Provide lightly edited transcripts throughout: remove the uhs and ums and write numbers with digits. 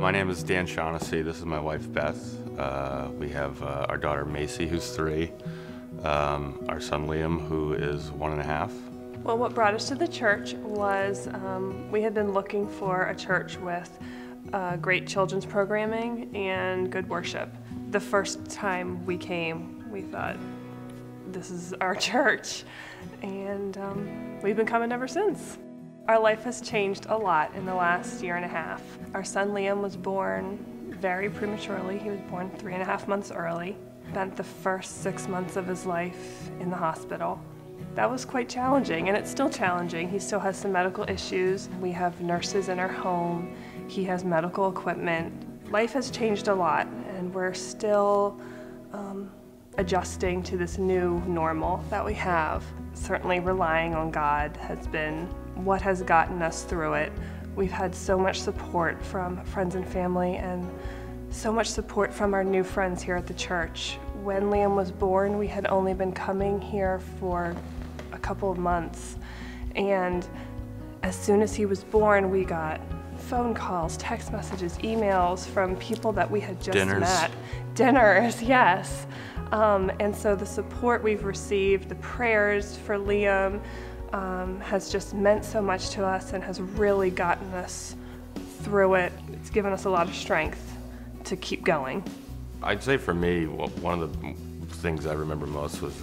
My name is Dan Shaughnessy. This is my wife, Beth. We have our daughter, Macy, who's 3. Our son, Liam, who is 1.5. Well, what brought us to the church was we had been looking for a church with great children's programming and good worship. The first time we came, we thought, this is our church, and we've been coming ever since. Our life has changed a lot in the last 1.5 years. Our son Liam was born very prematurely. He was born 3.5 months early. Spent the first 6 months of his life in the hospital. That was quite challenging, and it's still challenging. He still has some medical issues. We have nurses in our home. He has medical equipment. Life has changed a lot, and we're still adjusting to this new normal that we have. Certainly relying on God has been what has gotten us through it. We've had so much support from friends and family, and so much support from our new friends here at the church. When Liam was born, we had only been coming here for a couple of months, and as soon as he was born, we got phone calls, text messages, emails from people that we had just met. Dinners, yes. And so the support we've received, the prayers for Liam, has just meant so much to us and has really gotten us through it. It's given us a lot of strength to keep going. I'd say for me, one of the things I remember most was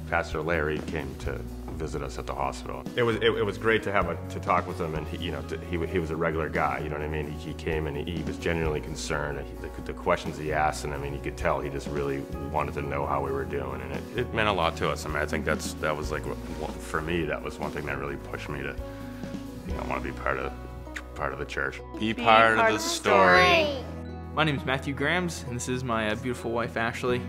Pastor Larry came to visit us at the hospital. It was great to to talk with him, and he was a regular guy. You know what I mean? He came and he was genuinely concerned. The questions he asked, and I mean, you could tell he just really wanted to know how we were doing, and it meant a lot to us. I mean, I think that was like, for me, that was one thing that really pushed me to want to be part of the church. Be part of the story. My name is Matthew Grams, and this is my beautiful wife, Ashley.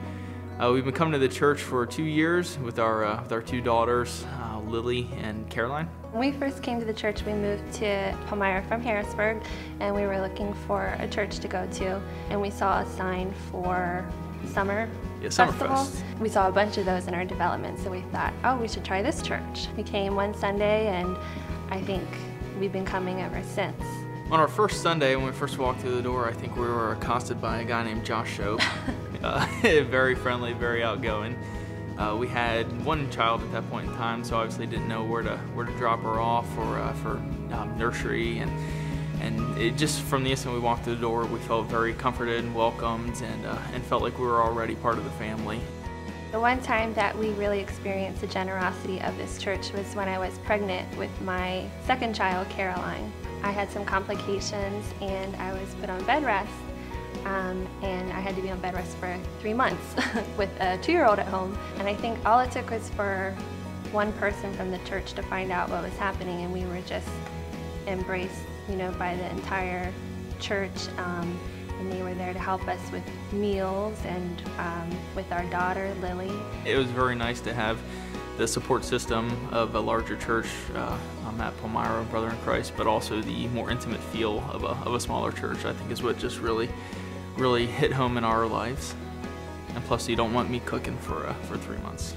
We've been coming to the church for 2 years with our 2 daughters, Lily and Caroline. When we first came to the church, we moved to Palmyra from Harrisburg, and we were looking for a church to go to, and we saw a sign for Summer Festival. We saw a bunch of those in our development, so we thought, oh, we should try this church. We came one Sunday, and I think we've been coming ever since. On our first Sunday, when we first walked through the door, I think we were accosted by a guy named Josh Shope. Very friendly, very outgoing. We had 1 child at that point in time, so obviously didn't know where to drop her off for nursery, and it just from the instant we walked through the door, we felt very comforted and welcomed, and felt like we were already part of the family. The one time that we really experienced the generosity of this church was when I was pregnant with my 2nd child, Caroline. I had some complications, and I was put on bed rest. And I had to be on bed rest for 3 months with a 2-year-old at home. And I think all it took was for one person from the church to find out what was happening, and we were just embraced, by the entire church. And they were there to help us with meals and with our daughter, Lily. It was very nice to have the support system of a larger church at Palmyra, Brother in Christ, but also the more intimate feel of a smaller church, I think, is what just really hit home in our lives. And plus, you don't want me cooking for 3 months.